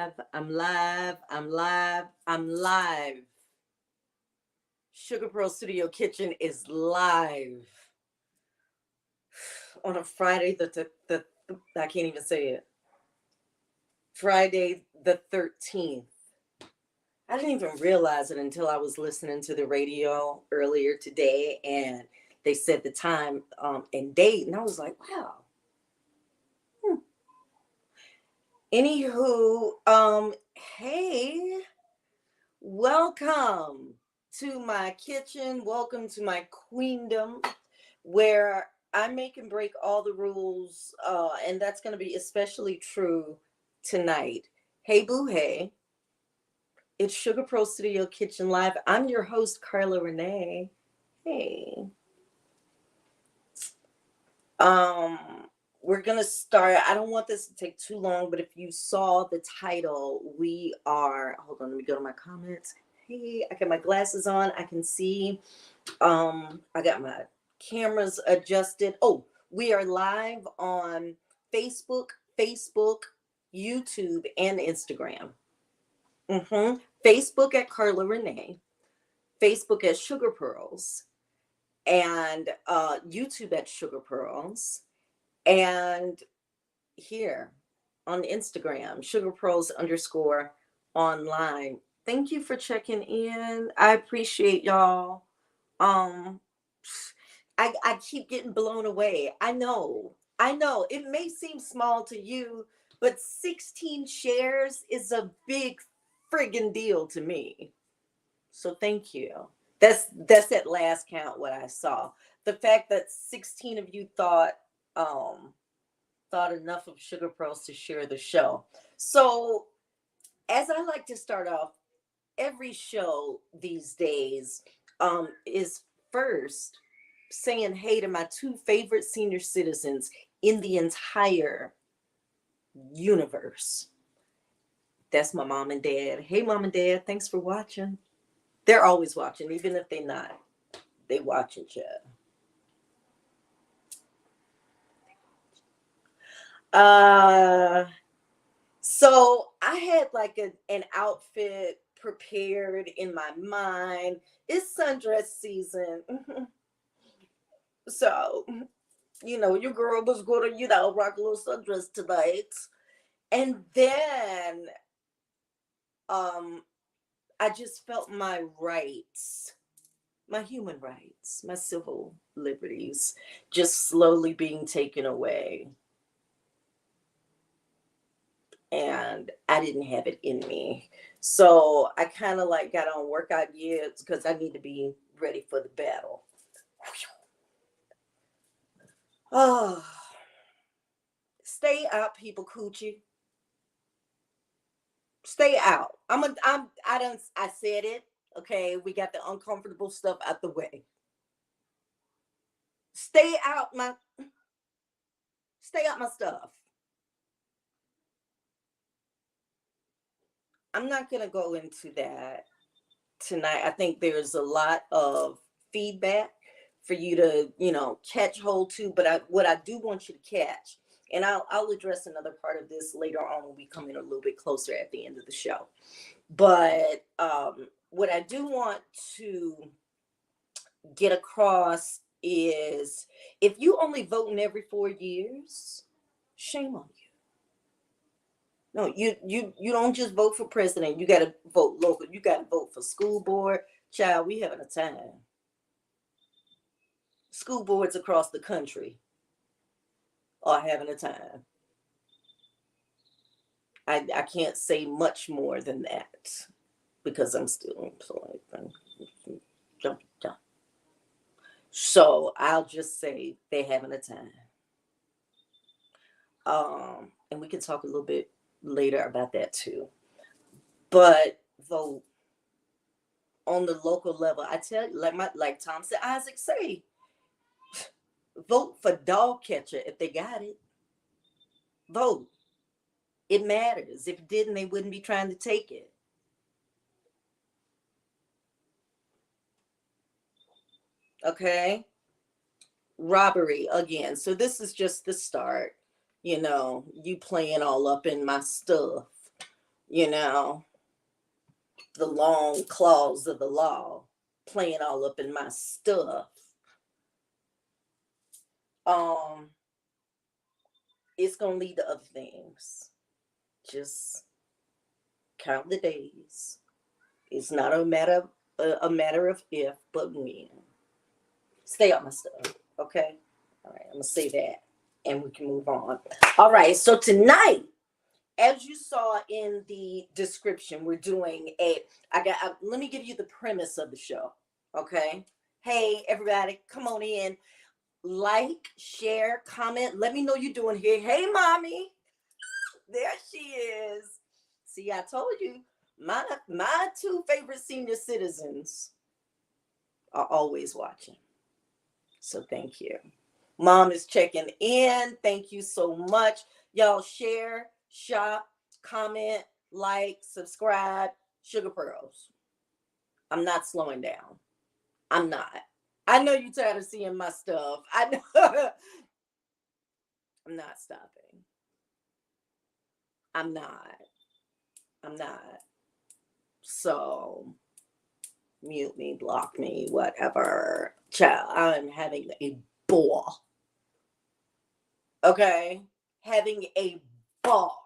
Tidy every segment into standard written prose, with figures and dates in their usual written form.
live. I'm live. I'm live. I'm live. SugarPearl Studio Kitchen is live on a Friday. The I can't even say it. Friday the 13th. I didn't even realize it until I was listening to the radio earlier today, and they said the time and date, and I was like, wow. Anywho, hey, welcome to my kitchen. Welcome to my queendom, where I make and break all the rules, and that's going to be especially true tonight. Hey, boo, hey. It's Sugar Pearl Studio Kitchen Live. I'm your host, Carla Renee. Hey. Um, we're gonna start. I don't want this to take too long, but if you saw the title, we are. Hold on, let me go to my comments. Hey, I got my glasses on. I can see. I got my cameras adjusted. Oh, we are live on Facebook, YouTube, and Instagram. Facebook at Carla Renee, Facebook at Sugar Pearls, and YouTube at Sugar Pearls, and here on Instagram, Sugar Pearls _ online. Thank you for checking in. I appreciate y'all. Um, I keep getting blown away. I know. It may seem small to you, but 16 shares is a big friggin' deal to me. So thank you. That's at last count what I saw. The fact that 16 of you thought enough of Sugar Pearls to share the show. So as I like to start off every show these days, is first saying hey to my two favorite senior citizens in the entire universe. That's my mom and dad. Hey, mom and dad, thanks for watching. They're always watching, even if they're not. They watching, chat. So I had like an outfit prepared in my mind. It's sundress season. So, your girl was going to, rock a little sundress tonight. And then I just felt my rights, my human rights, my civil liberties just slowly being taken away. And I didn't have it in me. So I kind of like got on workout gear because I need to be ready for the battle. Oh, stay out, people coochie. Stay out. I said it. Okay, we got the uncomfortable stuff out the way. Stay out my stuff. I'm not going to go into that tonight. I think there's a lot of feedback for you to, catch hold to. But what I do want you to catch, and I'll address another part of this later on when we come in a little bit closer at the end of the show. But what I do want to get across is if you only voting every 4 years, shame on you. No, you don't just vote for president. You got to vote local. You got to vote for school board. Child, we having a time. School boards across the country are having a time. I can't say much more than that because I'm still employed. Jump. So I'll just say they're having a time. And we can talk a little bit later about that too. But vote on the local level. I tell you, like Thompson Isaac say, vote for dog catcher if they got it. Vote. It matters. If it didn't, they wouldn't be trying to take it. Okay. Robbery again. So this is just the start. You playing all up in my stuff. you know, the long claws of the law playing all up in my stuff. Um, it's gonna lead to other things. Just count the days. It's not a matter of if, but when. Stay on my stuff, okay? All right, I'm gonna say that, and we can move on. All right, so tonight, as you saw in the description, we're doing a. Let me give you the premise of the show, okay? Hey, everybody, come on in. Like, share, comment. Let me know you're doing here. Hey, mommy, there she is. See, I told you, my two favorite senior citizens are always watching. So thank you. Mom is checking in. Thank you so much. Y'all share, shop, comment, like, subscribe. Sugar Pearls. I'm not slowing down. I'm not. I know you're tired of seeing my stuff. I know. I'm not stopping. I'm not. I'm not. So mute me, block me, whatever. Child, I'm having a ball. Okay? Having a ball.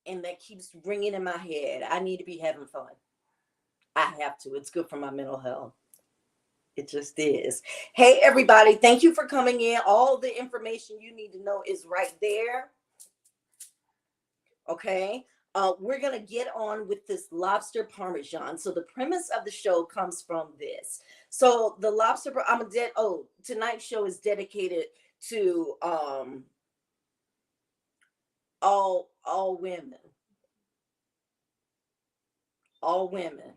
And that keeps ringing in my head. I need to be having fun. I have to. It's good for my mental health. It just is. Hey, everybody. Thank you for coming in. All the information you need to know is right there. Okay. We're going to get on with this lobster Parmesan. So the premise of the show comes from this. So the lobster, tonight's show is dedicated to all women. All women.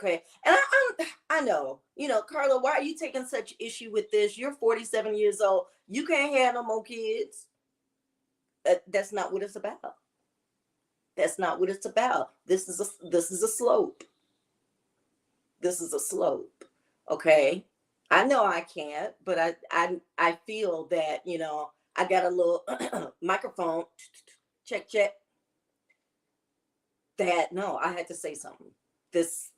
Okay. And I know, Carla, why are you taking such issue with this? You're 47 years old. You can't have no more kids. That's not what it's about. That's not what it's about. This is a slope. This is a slope. Okay. I know I can't, but I feel that, I got a little microphone. Check. That no, I had to say something. This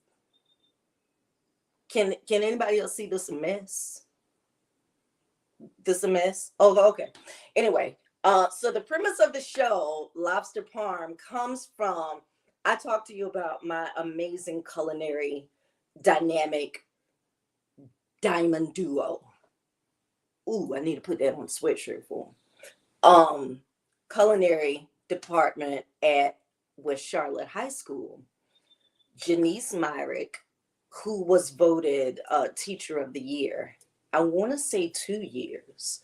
can anybody else see this mess? This a mess? Oh, okay. Anyway, so the premise of the show, Lobster Parm, comes from I talked to you about my amazing culinary dynamic diamond duo. Ooh, I need to put that on a sweatshirt for them. Culinary department at West Charlotte High School. Janice Myrick, who was voted Teacher of the Year, I want to say 2 years.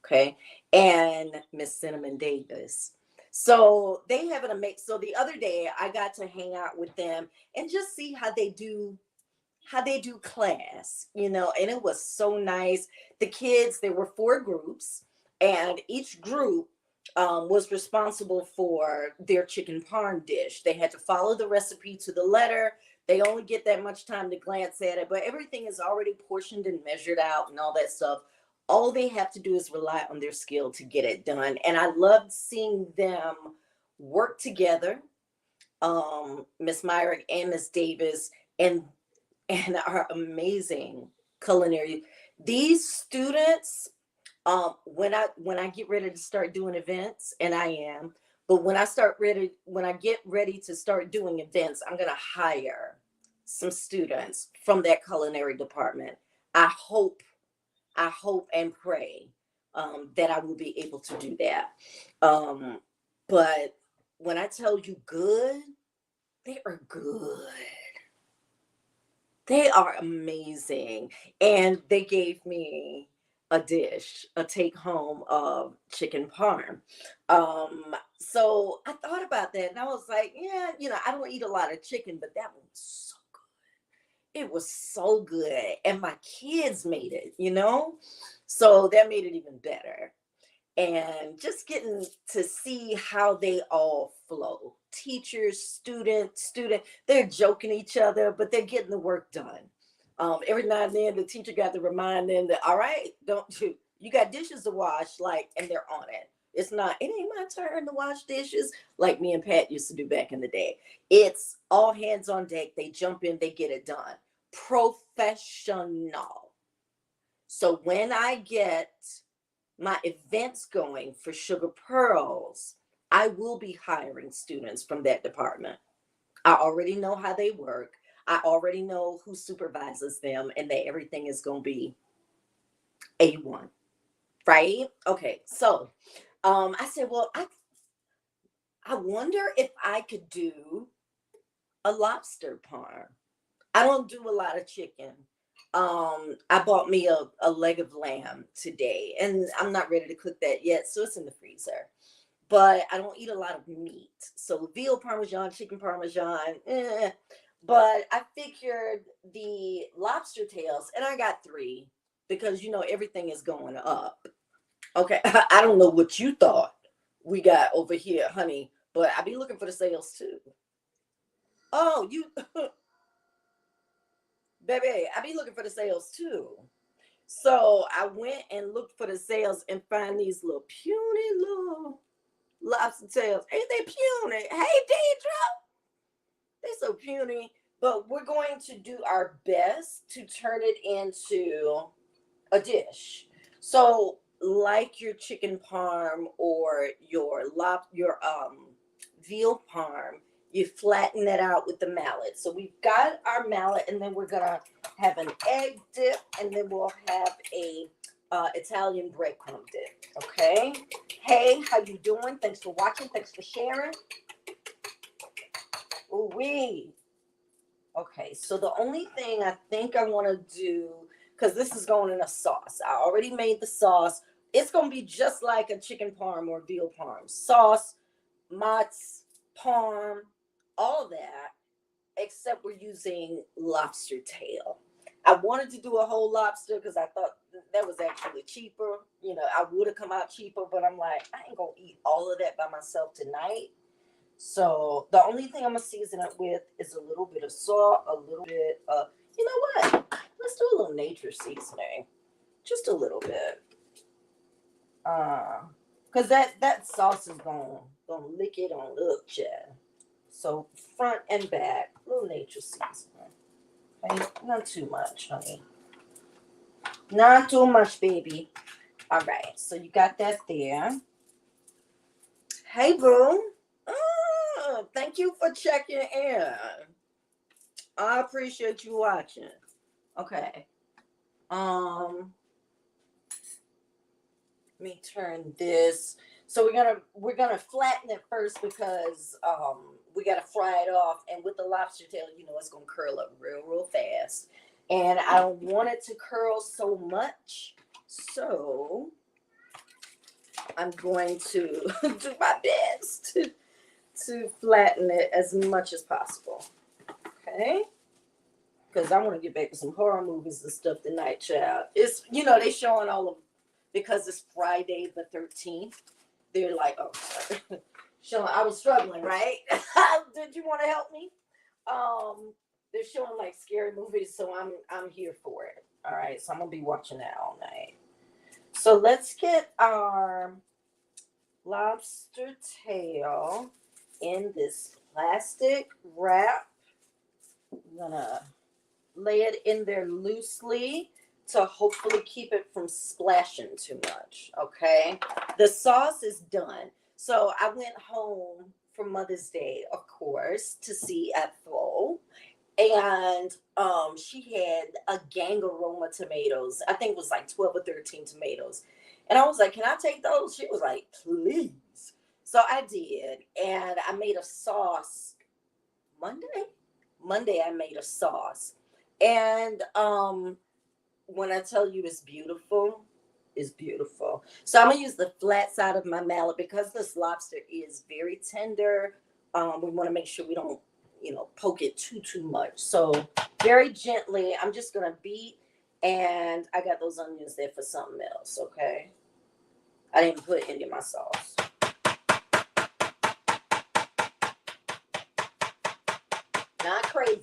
Okay. And Miss Cinnamon Davis. So they have an amazing. So the other day I got to hang out with them and just see how they do class, and it was so nice. The kids, there were 4 groups, and each group was responsible for their chicken parm dish. They had to follow the recipe to the letter. They only get that much time to glance at it, but everything is already portioned and measured out and all that stuff. All they have to do is rely on their skill to get it done. And I loved seeing them work together, Miss Myrick and Miss Davis, and our amazing culinary. These students, when I get ready to start doing events, and I am, but when I get ready to start doing events, I'm gonna hire some students from that culinary department. I hope and pray that I will be able to do that. But when I tell you good, they are good. They are amazing. And they gave me a dish, a take home of chicken parm. So I thought about that and I was like, yeah, I don't eat a lot of chicken, but that one was so good. It was so good. And my kids made it. So that made it even better. And just getting to see how they all flow. Teachers, student, they're joking each other, but they're getting the work done. Every now and then, the teacher got to remind them that, all right, don't you got dishes to wash, and they're on it. It's not, it ain't my turn to wash dishes like me and Pat used to do back in the day. It's all hands on deck. They jump in, they get it done. Professional. So when I get my events going for Sugar Pearls, I will be hiring students from that department. I already know how they work. I already know who supervises them, and that everything is going to be A1. Right? Okay. So, I said, well, I wonder if I could do a lobster parm. I don't do a lot of chicken. I bought me a leg of lamb today, and I'm not ready to cook that yet, so it's in the freezer. But I don't eat a lot of meat. So veal parmesan, chicken parmesan, But I figured the lobster tails, and I got 3 because everything is going up. Okay, I don't know what you thought we got over here, honey, but I be looking for the sales too. Oh, you, baby, I be looking for the sales too. So I went and looked for the sales and find these little puny little lobster tails. Ain't they puny? Hey, Deidre, they so puny. But we're going to do our best to turn it into a dish. So, like your chicken parm or your veal parm, you flatten it out with the mallet. So we've got our mallet, and then we're gonna have an egg dip, and then we'll have a Italian breadcrumb dip. Okay. Hey, how you doing? Thanks for watching. Thanks for sharing. Ooh wee. Okay, so the only thing I think I want to do, because this is going in a sauce. I already made the sauce. It's going to be just like a chicken parm or veal parm. Sauce, mozz, parm, all of that, except we're using lobster tail. I wanted to do a whole lobster because I thought that was actually cheaper. I would have come out cheaper, but I'm like, I ain't going to eat all of that by myself tonight. So the only thing I'm gonna season it with is a little bit of salt, a little bit of, you know what? Let's do a little nature seasoning, just a little bit, cause that sauce is gonna lick it on up, child. So front and back, a little nature seasoning. Okay, not too much, honey. Not too much, baby. All right, so you got that there. Hey, boo. Thank you for checking in. I appreciate you watching. Okay. Let me turn this. So we're gonna flatten it first because we gotta fry it off. And with the lobster tail, it's gonna curl up real fast. And I don't want it to curl so much. So I'm going to do my best to flatten it as much as possible. Okay. Because I want to get back to some horror movies and stuff tonight, child. It's, they showing all of, because it's Friday the 13th. They're like, oh, sorry. Showing, I was struggling, right? Did you want to help me? They're showing like scary movies, so I'm here for it. All right, so I'm gonna be watching that all night. So let's get our lobster tail in this plastic wrap. I'm gonna lay it in there loosely to hopefully keep it from splashing too much. Okay, the sauce is done. So I went home for Mother's Day, of course, to see Ethel, and she had a gang of Roma tomatoes. I think it was like 12 or 13 tomatoes, and I was like, can I take those? She was like, please. So I did, and I made a sauce Monday I made a sauce. And when I tell you it's beautiful, it's beautiful. So I'm gonna use the flat side of my mallet because this lobster is very tender. We want to make sure we don't, poke it too much. So very gently, I'm just gonna beat, and I got those onions there for something else. Okay, I didn't put any of my sauce. Not crazy.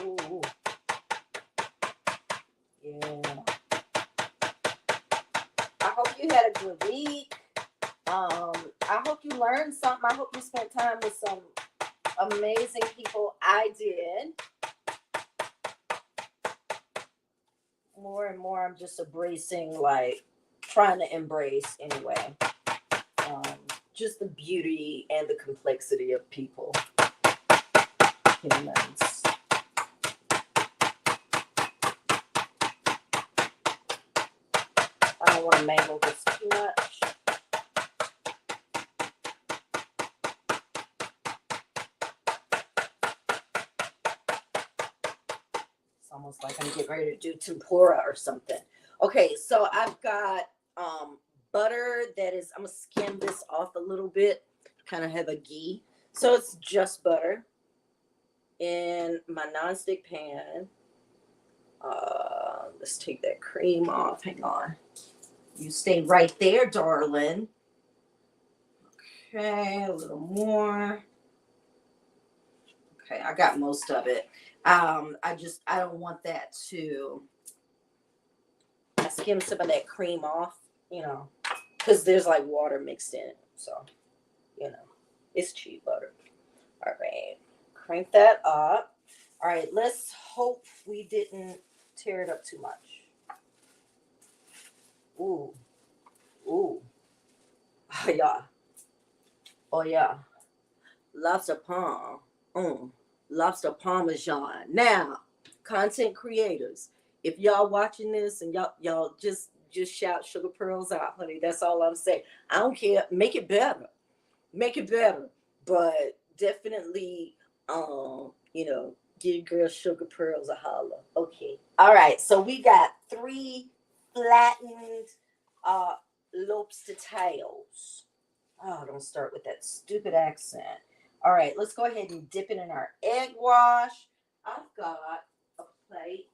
Ooh. Yeah. hope you had a good week. I hope you learned something. I hope you spent time with some amazing people. I did. More and more, I'm just embracing, like, trying to embrace anyway. Just the beauty and the complexity of people, humans. I don't want to mangle this too much. It's almost like I'm getting ready to do tempura or something. Okay, so I've got butter that is, I'm going to skim this off a little bit, kind of have a ghee. So it's just butter in my nonstick pan. Let's take that cream off. Hang on. You stay right there, darling. Okay, a little more. Okay, I got most of it. I don't want that to, I skim some of that cream off, you know, because there's like water mixed in it. So, you know, it's cheap butter. All right, crank that up. All right, let's hope we didn't tear it up too much. Ooh, ooh. Oh, yeah. Oh, yeah. Lobster palm. Lobster Parmesan. Now, content creators, if y'all watching this and y'all just shout Sugar Pearls out, honey. That's all I'm saying. I don't care. Make it better. Make it better. But definitely, you know, give your girl Sugar Pearls a holler. Okay. All right. So we got 3 flattened lobster tails. Oh, don't start with that stupid accent. All right, let's go ahead and dip it in our egg wash. I've got a plate.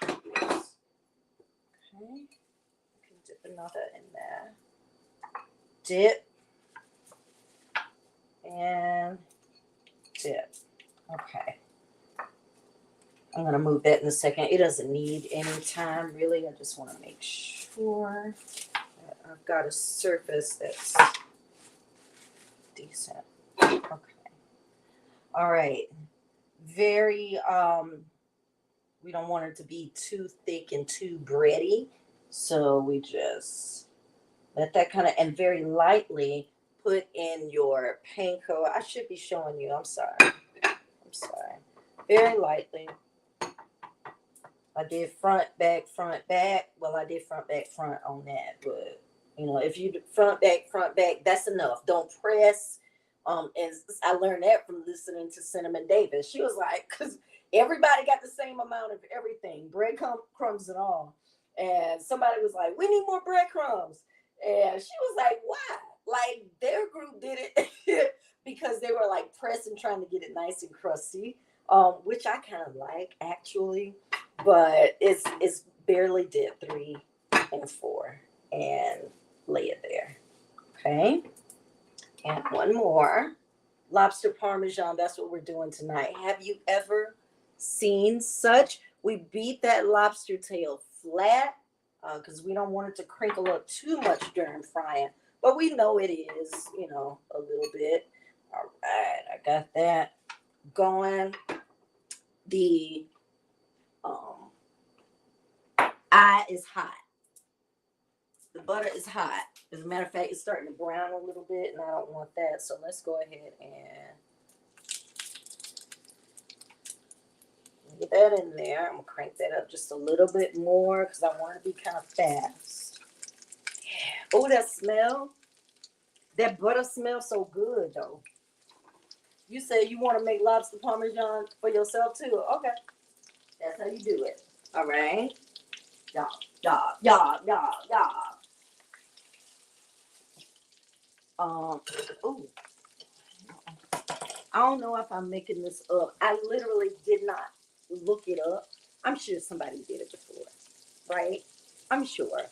Okay, I can dip another in there. Dip. And dip. Okay. I'm going to move that in a second. It doesn't need any time, really. I just want to make sure that I've got a surface that's decent. Okay. All right. Very, we don't want it to be too thick and too bready. So we just let that kind of, and very lightly put in your panko. I should be showing you. I'm sorry. Very lightly. I did front, back. Well, I did front, back on that. But, you know, if you do front, back, that's enough. Don't press. And I learned that from listening to Cinnamon Davis. She was like, because everybody got the same amount of everything, breadcrumbs and all. And somebody was like, we need more breadcrumbs. And she was like, why? Like, their group did it because they were like pressing, trying to get it nice and crusty, which I kind of like, actually. But it's barely dip 3 and 4 and lay it there. Okay. And one more. Lobster Parmesan. That's what we're doing tonight. Have you ever seen such? We beat that lobster tail flat because we don't want it to crinkle up too much during frying. But we know it is, you know, a little bit. All right. I got that going. The eye is hot. The butter is hot. As a matter of fact, it's starting to brown a little bit, and I don't want that. So let's go ahead and get that in there. I'm going to crank that up just a little bit more because I want it to be kind of fast. Yeah. Oh, that smell. That butter smells so good, though. You said you want to make lobster parmesan for yourself, too. Okay. That's how you do it. All right. Yeah. Ooh. I don't know if I'm making this up. I literally did not look it up. I'm sure somebody did it before, right? I'm sure.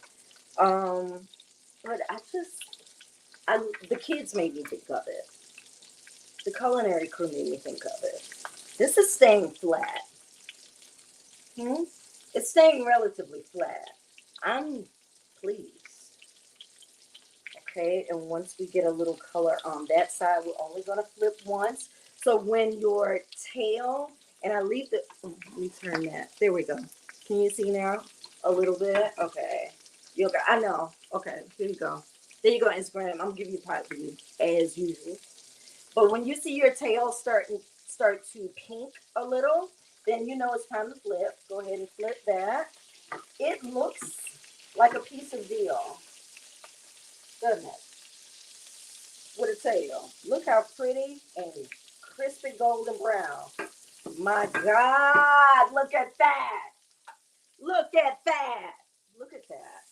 But the kids made me think of it. The culinary crew made me think of it. This is staying flat. It's staying relatively flat. I'm pleased. Okay, and once we get a little color on that side, we're only gonna flip once. So when your tail, and I leave the, let me turn that. There we go. Can you see now? A little bit? Okay. You okay? I know. Okay, here you go. There you go, Instagram. I'm gonna give you a part for you as usual. But when you see your tail start to pink a little, then you know it's time to flip. Go ahead and flip that. It looks like a piece of veal, doesn't it? With a tail. Look how pretty and crispy golden brown. My God, look at that. Look at that. Look at that.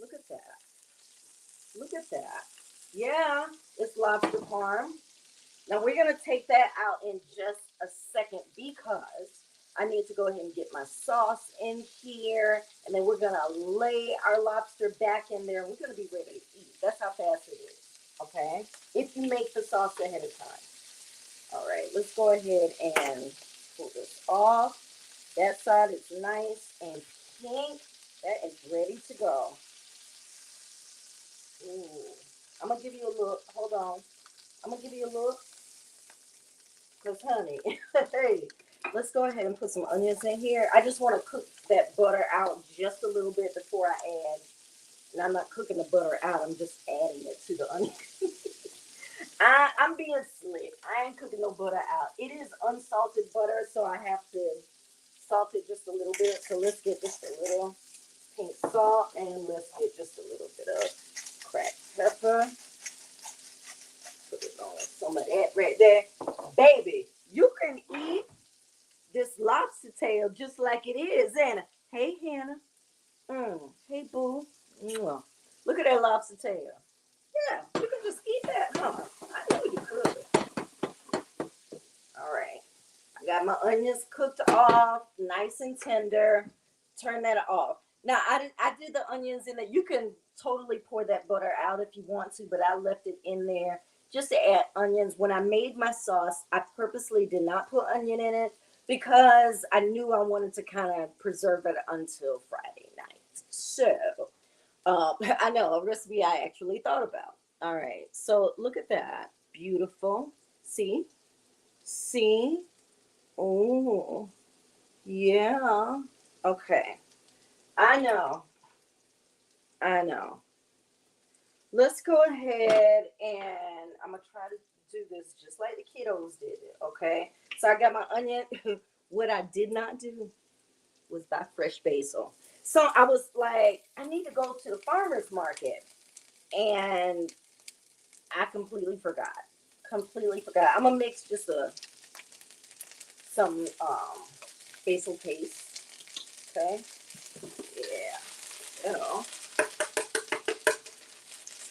Look at that. Look at that. Yeah, it's lobster parm. Now we're going to take that out in just a second because I need to go ahead and get my sauce in here. And then we're going to lay our lobster back in there. We're going to be ready to eat. That's how fast it is. Okay? If you make the sauce ahead of time. All right, let's go ahead and pull this off. That side is nice and pink. That is ready to go. Ooh. I'm going to give you a look. Hold on. I'm going to give you a look. Because, honey, hey, let's go ahead and put some onions in here. I just want to cook that butter out just a little bit before I add. And I'm not cooking the butter out. I'm just adding it to the onion. I'm being slick. I ain't cooking no butter out. It is unsalted butter, so I have to salt it just a little bit. So let's get just a little pink salt, and let's get just a little bit of cracked pepper. Put it on some of that right there. Baby, you can eat this lobster tail just like it is, Anna. Hey, Hannah. Hey, boo. Mwah. Look at that lobster tail. Yeah, you can just eat that, huh? I know you could. All right. I got my onions cooked off, nice and tender. Turn that off. Now, I did the onions in there. You can totally pour that butter out if you want to, but I left it in there just to add onions. When I made my sauce, I purposely did not put onion in it because I knew I wanted to kind of preserve it until Friday night. So, I know a recipe I actually thought about. All right, so look at that. Beautiful. See? See? Oh, yeah. Okay. I know. I know. Let's go ahead and I'm going to try to do this just like the kiddos did it. Okay. So I got my onion. What I did not do was buy fresh basil. So I was like, I need to go to the farmer's market. And I completely forgot. Completely forgot. I'm going to mix just some basil paste. Okay. Yeah. You know.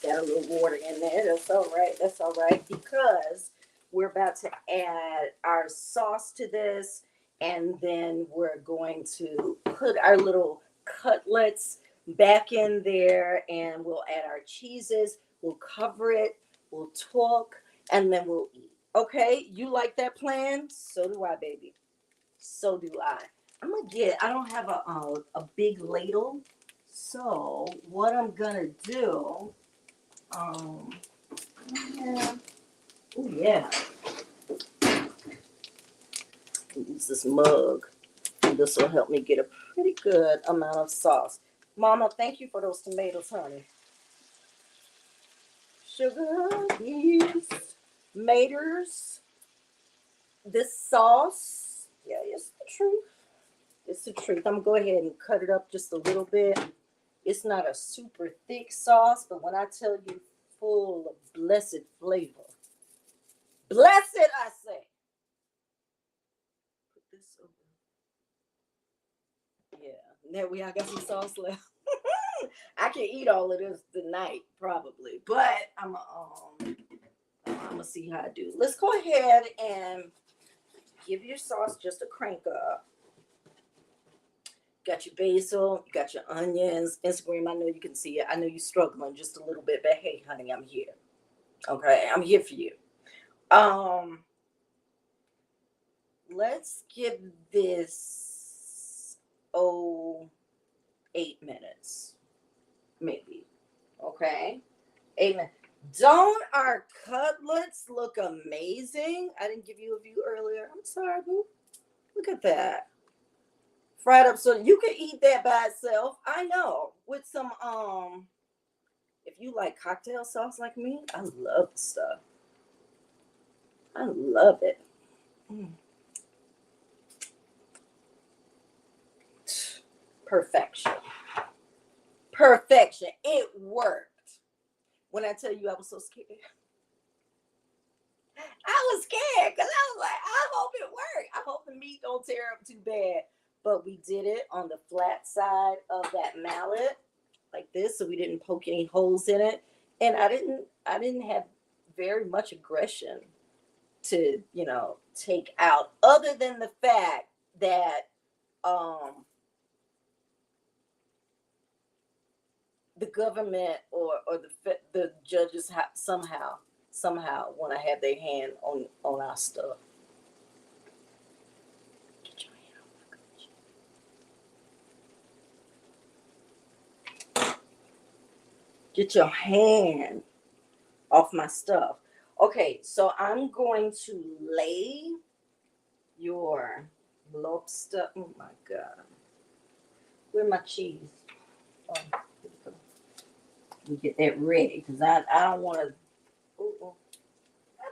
Got a little water in there. That's all right. That's all right. Because we're about to add our sauce to this. And then we're going to put our little cutlets back in there. And we'll add our cheeses. We'll cover it. We'll talk. And then we'll eat. Okay? You like that plan? So do I, baby. So do I. I'm going to I don't have a big ladle. So what I'm going to do... yeah. Oh, yeah. Use this mug. And this will help me get a pretty good amount of sauce. Mama, thank you for those tomatoes, honey. Sugar, yeast, tomatoes. This sauce. Yeah, it's the truth. It's the truth. I'm going to go ahead and cut it up just a little bit. It's not a super thick sauce, but when I tell you full of blessed flavor. Blessed, I say. Put this over. Yeah, there we are. I got some sauce left. I can eat all of this tonight, probably, but I'm gonna see how I do. Let's go ahead and give your sauce just a crank up. Got your basil, you got your onions. Instagram, I know you can see it. I know you're struggling just a little bit, but hey, honey, I'm here. Okay, I'm here for you. Let's give this oh, 8 minutes, maybe. Okay, 8 minutes. Don't our cutlets look amazing? I didn't give you a view earlier. I'm sorry, boo. Look at that. Fried up, so you can eat that by itself. I know. With some if you like cocktail sauce like me, I love the stuff. I love it. Mm. Perfection. Perfection. It worked. When I tell you I was so scared. I was scared because I was like, I hope it worked. I hope the meat don't tear up too bad. But we did it on the flat side of that mallet, like this, so we didn't poke any holes in it. And I didn't have very much aggression to, take out, other than the fact that the government or the judges somehow want to have their hand on our stuff. Get your hand Get your hand off my stuff. Okay, so I'm going to lay your lobster. Oh my god, where's my cheese? Oh, here we go. We get that ready because I don't want to. I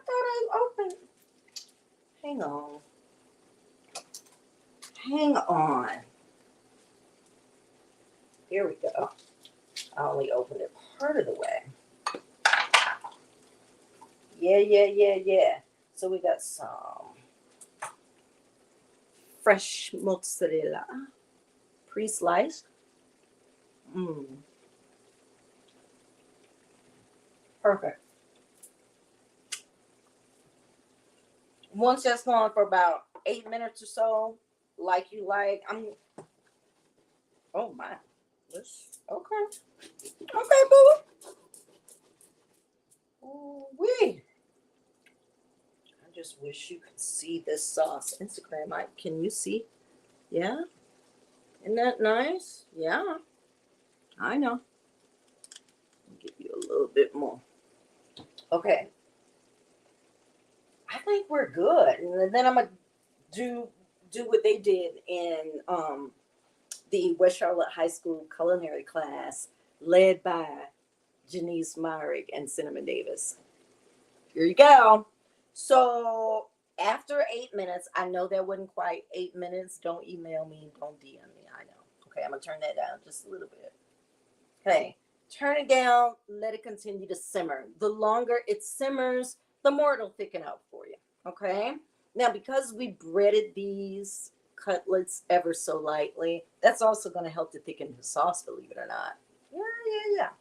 thought I opened. Hang on. Hang on. Here we go. I only opened it part of the way. Yeah. So we got some fresh mozzarella, pre-sliced. Perfect. Once that's gone for about 8 minutes or so, like you like. Oh my. Okay. Okay, boo. Oh, wee. I just wish you could see this sauce. Instagram, can you see? Yeah? Isn't that nice? Yeah. I know. I'll give you a little bit more. Okay. I think we're good. And then I'm gonna do what they did in the West Charlotte High School culinary class led by Janice Myrick and Cinnamon Davis. Here you go. So after 8 minutes, I know that wasn't quite 8 minutes. Don't email me, don't DM me. I know. Okay, I'm gonna turn that down just a little bit. Okay, turn it down, let it continue to simmer. The longer it simmers, the more it'll thicken up for you. Okay, now because we breaded these cutlets ever so lightly, that's also going to help to thicken the sauce, believe it or not. Yeah.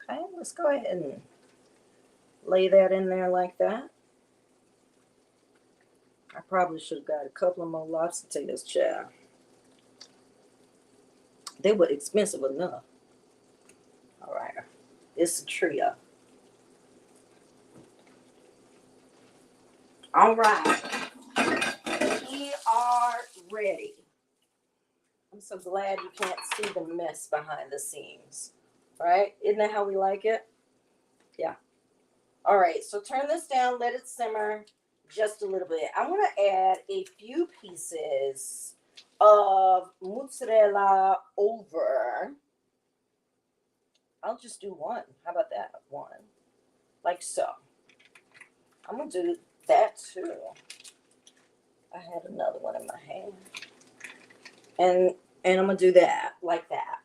Okay, let's go ahead and lay that in there like that. I probably should have got a couple of more lobster potatoes, child. They were expensive enough. All right, it's a trio. All right, we are ready. I'm so glad you can't see the mess behind the scenes, right? Isn't that how we like it? Yeah. All right, so turn this down, let it simmer just a little bit. I want to add a few pieces of mozzarella over. I'll just do one. How about that? One. Like so. I'm going to do that too. I had another one in my hand. And I'm going to do that like that.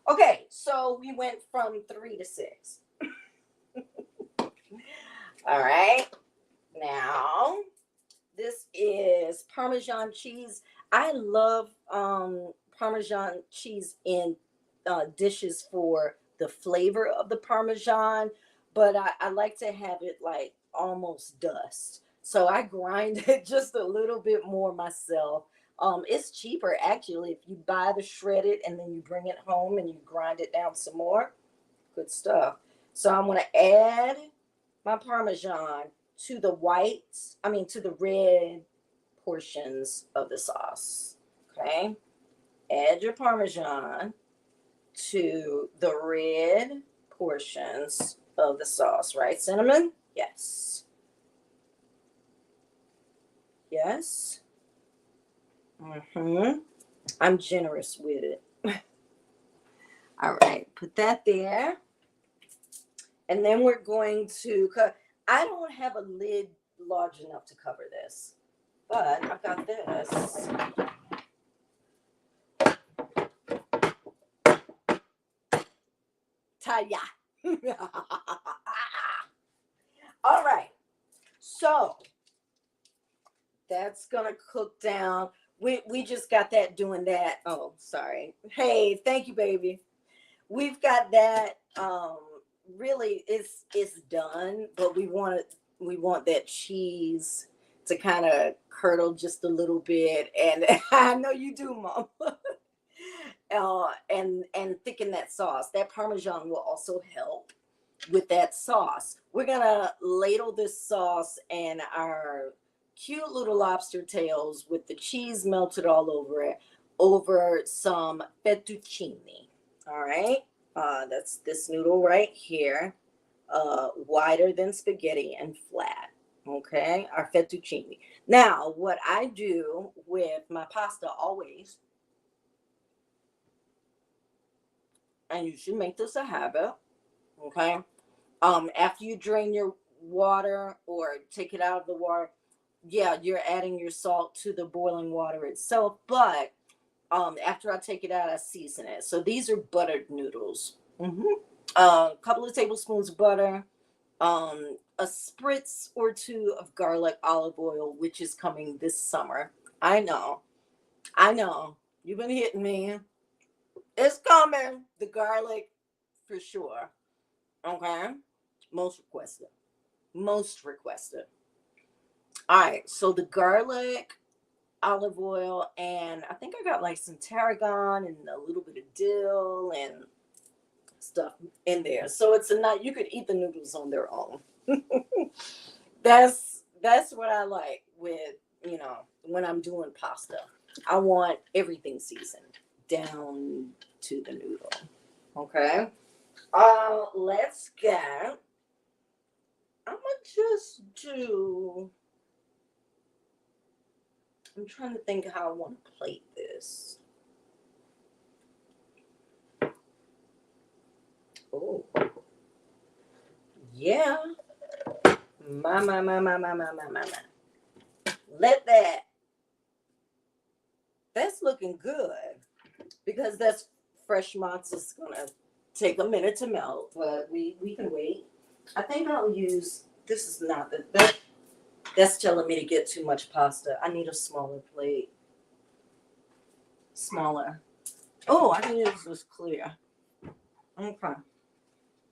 Okay, so we went from 3 to 6. All right. Now, this is Parmesan cheese. I love Parmesan cheese in dishes for the flavor of the Parmesan, but I like to have it like almost dust. So I grind it just a little bit more myself. It's cheaper actually if you buy the shredded and then you bring it home and you grind it down some more. Good stuff. So I'm going to add my Parmesan to to the red portions of the sauce. Okay. add your Parmesan to the red portions of the sauce, right, Cinnamon? Yes. Yes. Mm-hmm. I'm generous with it. All right, put that there. And then we're going to cut. I don't have a lid large enough to cover this, but I've got this. Taya. All right. So that's gonna cook down. We just got that doing that. Oh, sorry. Hey, thank you, baby. We've got that. Really, it's done, but we want that cheese to kind of curdle just a little bit, and I know you do, Mom. And thicken that sauce. That Parmesan will also help with that sauce. We're gonna ladle this sauce in our cute little lobster tails with the cheese melted all over it, over some fettuccine. All right, that's this noodle right here, wider than spaghetti and flat. Okay, our fettuccine. Now, what I do with my pasta always, and you should make this a habit, okay? After you drain your water or take it out of the water, yeah, you're adding your salt to the boiling water itself. But after I take it out, I season it. So these are buttered noodles. A couple of tablespoons of butter, a spritz or two of garlic olive oil, which is coming this summer. I know. You've been hitting me. It's coming. The garlic for sure. Okay. Most requested. Most requested. All right. So the garlic, olive oil, and I think I got like some tarragon and a little bit of dill and stuff in there. So it's a night you could eat the noodles on their own. That's what I like with, when I'm doing pasta. I want everything seasoned down to the noodle. Okay. Let's get. I'm gonna just do. I'm trying to think how I want to plate this. Oh, yeah. My. Let that. That's looking good because that's fresh mozz is gonna take a minute to melt, but we can wait. I think I'll use. This is not that's telling me to get too much pasta. I need a smaller plate. Smaller. Oh, I can use this clear. Okay.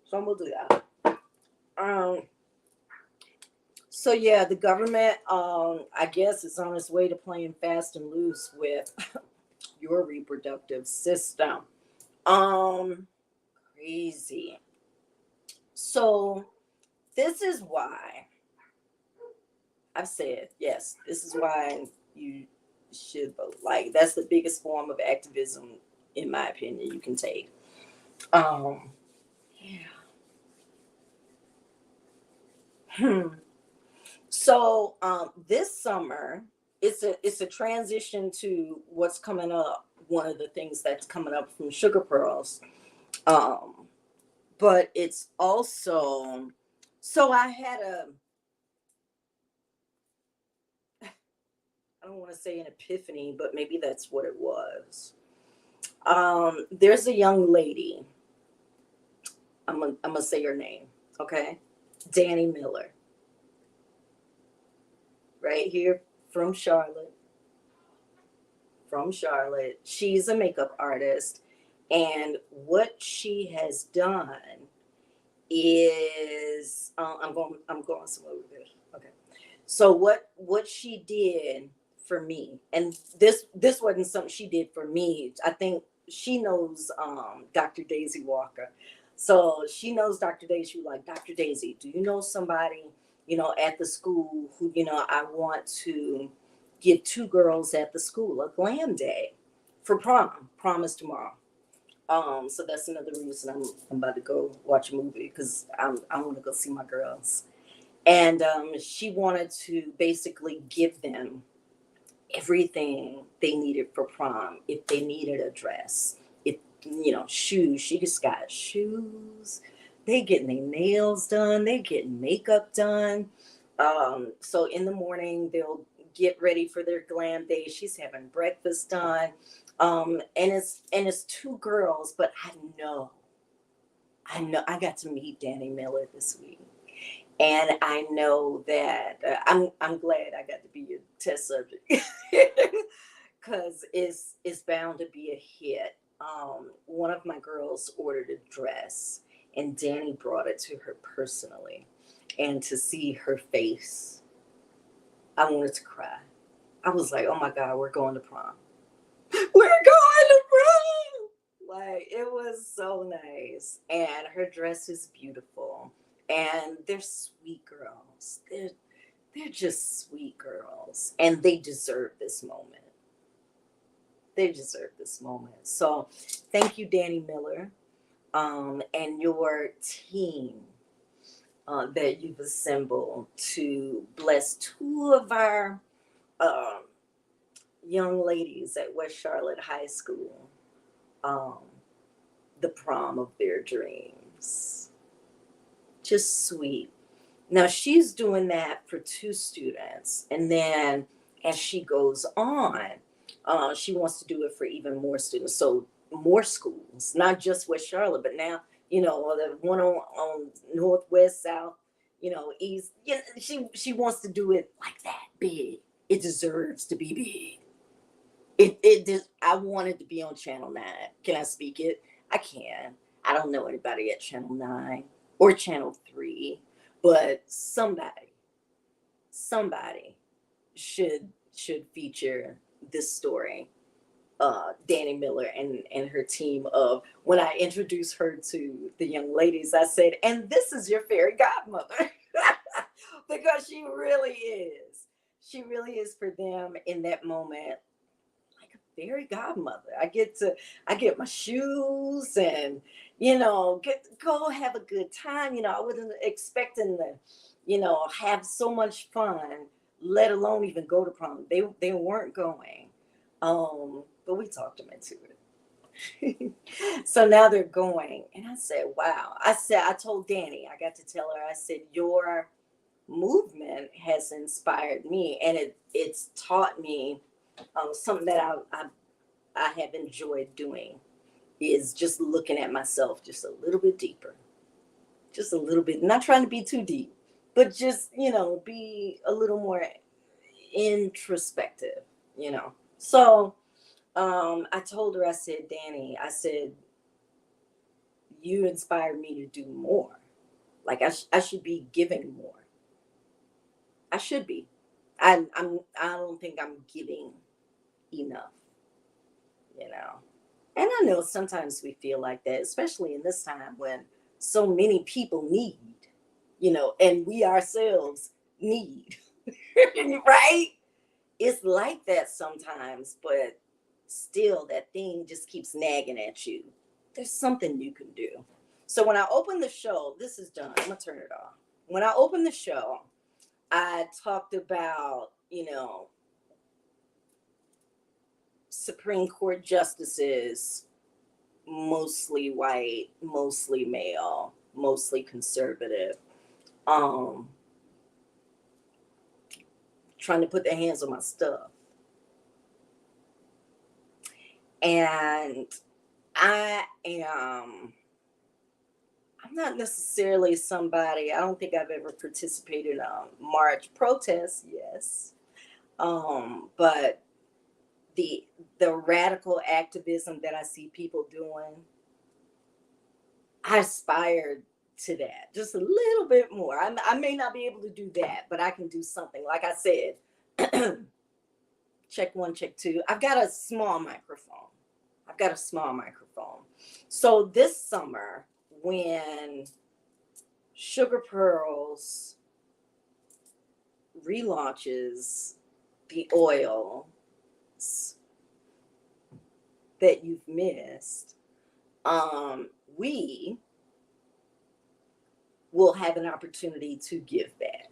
So I'm gonna do that. So yeah, the government, I guess, is on its way to playing fast and loose with your reproductive system. Crazy. So this is why I've said yes. This is why you should vote. Like that's the biggest form of activism, in my opinion, you can take. Yeah. So this summer, it's a transition to what's coming up. One of the things that's coming up from Sugar Pearls, but it's also so I had a I don't want to say an epiphany, but maybe that's what it was. There's a young lady. I'm gonna say her name, okay? Danny Miller, right here from Charlotte. From Charlotte. She's a makeup artist, and what she has done is I'm going somewhere with this. Okay. So what she did for me, and this wasn't something she did for me. I think she knows Dr. Daisy Walker. So she knows Dr. Daisy. She was like, Dr. Daisy, do you know somebody, at the school who, I want to give two girls at the school a glam day for prom. Prom is tomorrow. So that's another reason I'm about to go watch a movie because I want to go see my girls. And she wanted to basically give them everything they needed for prom. If they needed a dress, if shoes, she just got shoes. They getting their nails done. They getting makeup done. So in the morning they'll get ready for their glam day. She's having breakfast done. And it's two girls, but I know I got to meet Danny Miller this week. And I know that I'm glad I got to be your test subject because it's bound to be a hit. One of my girls ordered a dress, and Danny brought it to her personally, and to see her face, I wanted to cry. I was like, "Oh my God, we're going to prom! We're going to prom!" Like it was so nice, and her dress is beautiful, and they're sweet girls. They're just sweet girls, and they deserve this moment. They deserve this moment. So, thank you, Danny Miller, and your team that you've assembled to bless two of our um, young ladies at West Charlotte High School, um, the prom of their dreams. Just sweet. Now she's doing that for two students, and then as she goes on, she wants to do it for even more students. So more schools, not just West Charlotte, but now the one on Northwest, South, East. She wants to do it like that, big. It deserves to be big. It just, I wanted to be on Channel 9. Can I speak it? I can. I don't know anybody at Channel 9 or Channel 3, but somebody should feature this story. Danny Miller and her team of when I introduced her to the young ladies, I said, and this is your fairy godmother. Because she really is. She really is for them in that moment like a fairy godmother. I get my shoes and get to go have a good time. I wasn't expecting to, have so much fun, let alone even go to prom. They weren't going. But we talked them into it. So now they're going. And I said, wow. I told Danny, I got to tell her, I said, your movement has inspired me, and it's taught me something that I have enjoyed doing is just looking at myself just a little bit deeper, just a little bit, not trying to be too deep, but just be a little more introspective. So I told her, I said, Danny, I said, you inspired me to do more. Like I should be giving more. I should be. I don't think I'm giving enough. You know. And I know sometimes we feel like that, especially in this time when so many people need, and we ourselves need, right? It's like that sometimes, but still that thing just keeps nagging at you. There's something you can do. So when I open the show, this is done. I'm going to turn it off. When I opened the show, I talked about, Supreme Court justices, mostly white, mostly male, mostly conservative, um, trying to put their hands on my stuff. And I'm not necessarily somebody, I don't think I've ever participated in a march protest, yes. But the radical activism that I see people doing, I aspired to that just a little bit more. I may not be able to do that, but I can do something. Like I said, check one, check two. I've got a small microphone. So this summer, when SugarPearls relaunches the oil, that you've missed, we will have an opportunity to give back.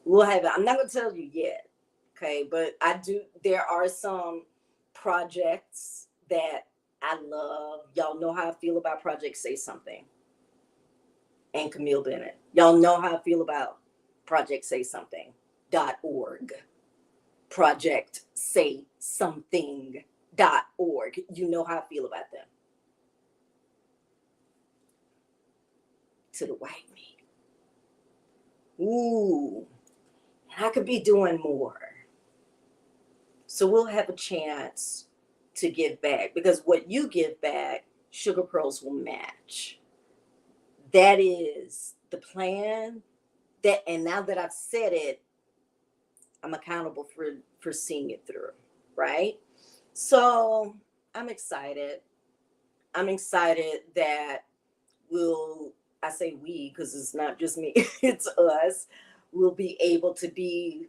We'll have it. I'm not going to tell you yet, okay? But I do. There are some projects that I love. Y'all know how I feel about Project Say Something and Camille Bennett. Y'all know how I feel about Project Say Something.org. Project Say Something.org. You know how I feel about them. To the white meat. Ooh, I could be doing more. So we'll have a chance to give back, because what you give back, Sugar Pearls will match. That is the plan. That, and now that I've said it, I'm accountable for seeing it through, right? So I'm excited. I'm excited that I say we, because it's not just me, it's us, we'll be able to be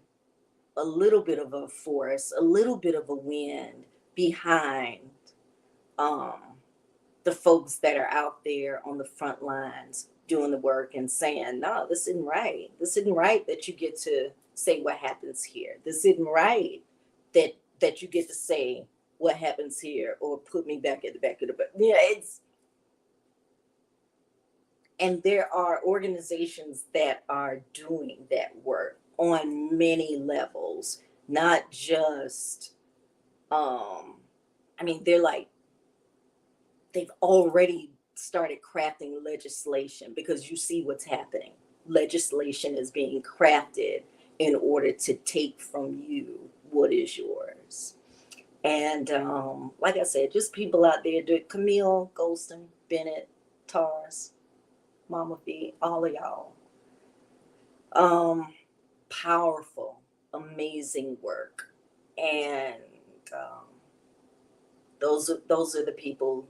a little bit of a force, a little bit of a wind behind the folks that are out there on the front lines doing the work and saying, no, this isn't right. This isn't right that you get to say what happens here. This isn't right that you get to say what happens here or put me back at the back of the book. Yeah, and there are organizations that are doing that work on many levels, not just I mean, they've already started crafting legislation, because you see what's happening. Legislation is being crafted in order to take from you what is yours. And like I said, just people out there, Camille, Golston, Bennett, Tars, Mama V, all of y'all. Powerful, amazing work. And those are the people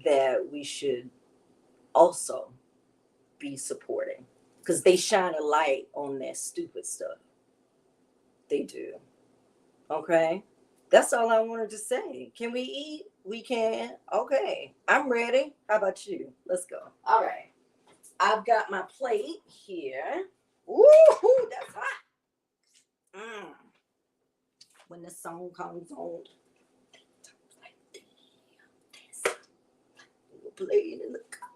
that we should also be supporting, because they shine a light on that stupid stuff. They do. Okay. That's all I wanted to say. Can we eat? We can. Okay. I'm ready. How about you? Let's go. All right. I've got my plate here. Ooh, that's hot. When the song comes on, we'll play it in the car.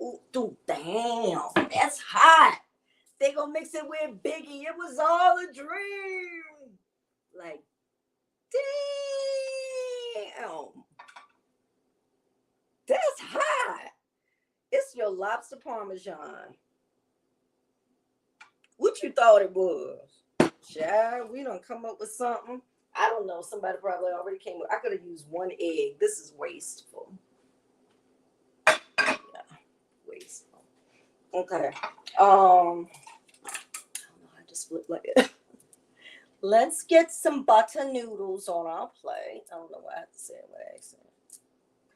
Ooh, dude, damn, that's hot. They gonna mix it with Biggie. It was all a dream. Like, damn, that's hot. It's your lobster Parmesan. What you thought it was? Child, we done come up with something. I don't know. Somebody probably already came up. I could have used one egg. This is wasteful. Yeah, wasteful. Okay. I don't know. I just flipped like it. Let's get some butter noodles on our plate. I don't know why I have to say it with accent.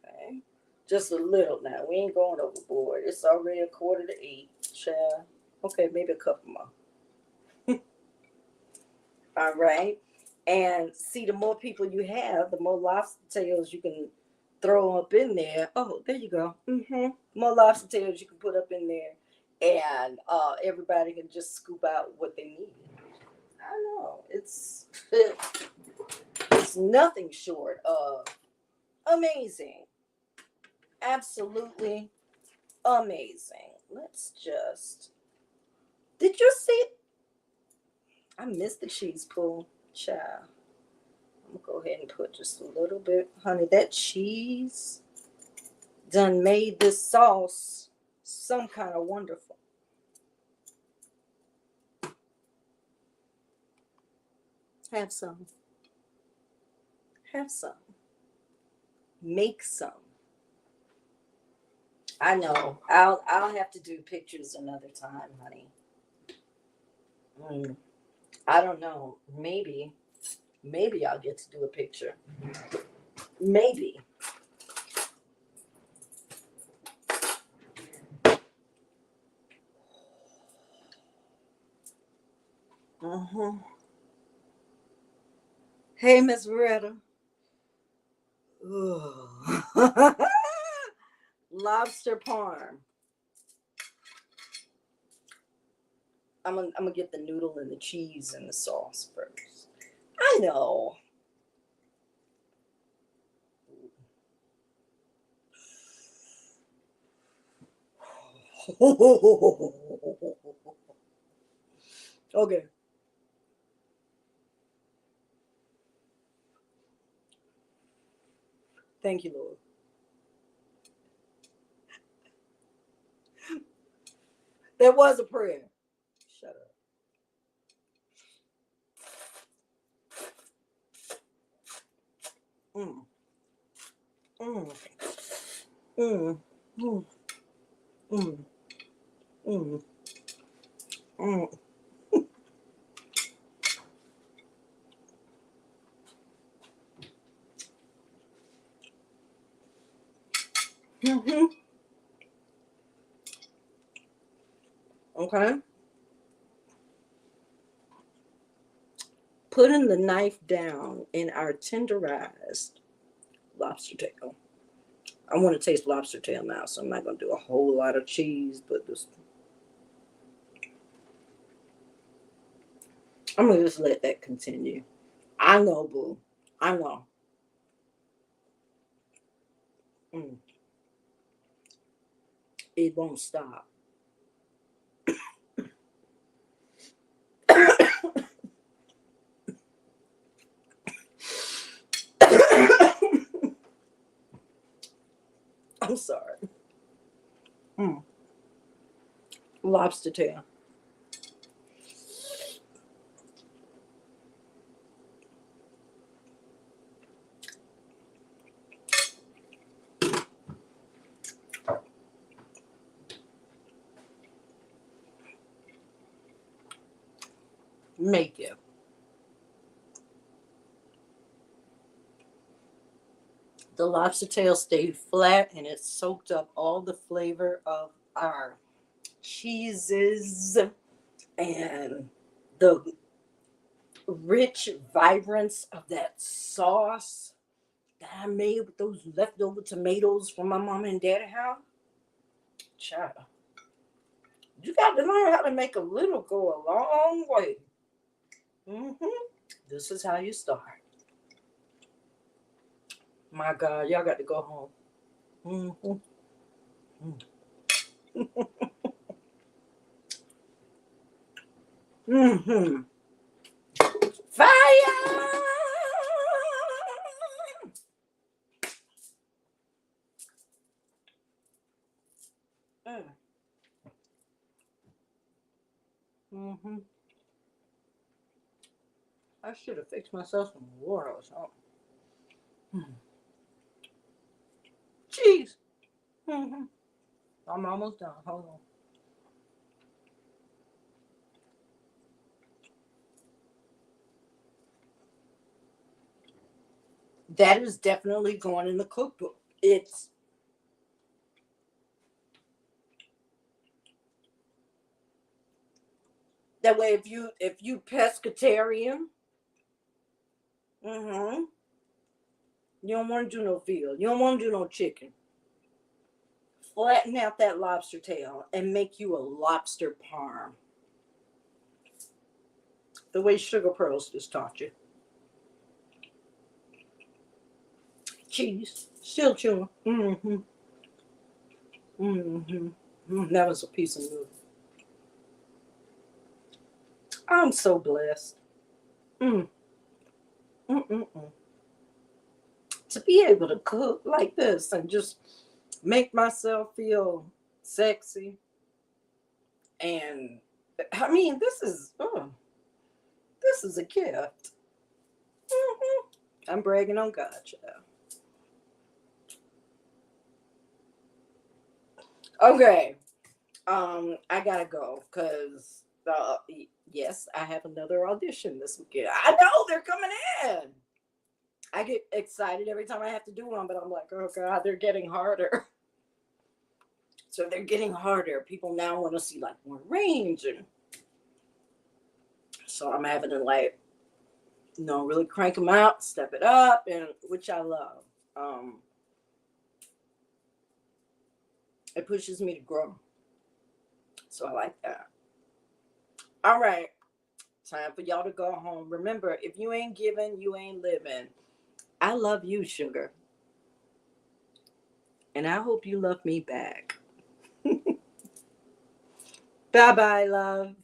Okay. Just a little now. We ain't going overboard. It's already 7:45. Child. Okay, maybe a couple more. All right. And see, the more people you have, the more lobster tails you can throw up in there. Oh, there you go. More lobster tails you can put up in there. And everybody can just scoop out what they need. I know. It's nothing short of amazing. Absolutely amazing. Let's just... Did you see... I missed the cheese pool. Child. I'm gonna go ahead and put just a little bit. Honey, that cheese done made this sauce some kind of wonderful. Have some. Have some. Make some. I know. I'll have to do pictures another time, honey. I don't know. Maybe I'll get to do a picture. Maybe. Hey, Miss Retta. Lobster parm. I'm gonna get the noodle and the cheese and the sauce first. I know. Okay. Thank you, Lord. There was a prayer. Shut up. Mm, mm, mm, mm, mm, mm, mm. Mhm. Okay. Putting the knife down in our tenderized lobster tail. I want to taste lobster tail now, so I'm not going to do a whole lot of cheese, but this, I'm going to just let that continue. I know, boo. I know. Mm, it won't stop. I'm sorry. Mm, lobster tail. Make it. The lobster tail stayed flat and it soaked up all the flavor of our cheeses and the rich vibrance of that sauce that I made with those leftover tomatoes from my mom and dad's house. Child, you got to learn how to make a little go a long way. Hmm. This is how you start. My God, y'all got to go home. Hmm. Hmm. Fire! Mm-hmm. I should have fixed myself some water or something. Hmm. Jeez. Hmm. I'm almost done. Hold on. That is definitely going in the cookbook. It's that way. If you pescatarian, mm-hmm, you don't want to do no veal. You don't want to do no chicken. Flatten out that lobster tail and make you a lobster parm. The way Sugar Pearls just taught you. Cheese, still chewing. Mm-hmm. Mm-hmm. That was a piece of noodle. I'm so blessed. Mm. Mm-mm-mm. To be able to cook like this and just make myself feel sexy. And I mean, this is a gift. Mhm. I'm bragging on God, child. Okay, I gotta go because yes, I have another audition this weekend. I know they're coming in. I get excited every time I have to do one, but I'm like, oh God, they're getting harder. So they're getting harder. People now want to see like more range, and so I'm having to like, really crank them out, step it up, and which I love. Um, it pushes me to grow. So I like that. All right. Time for y'all to go home. Remember, if you ain't giving, you ain't living. I love you, sugar. And I hope you love me back. Bye bye, love.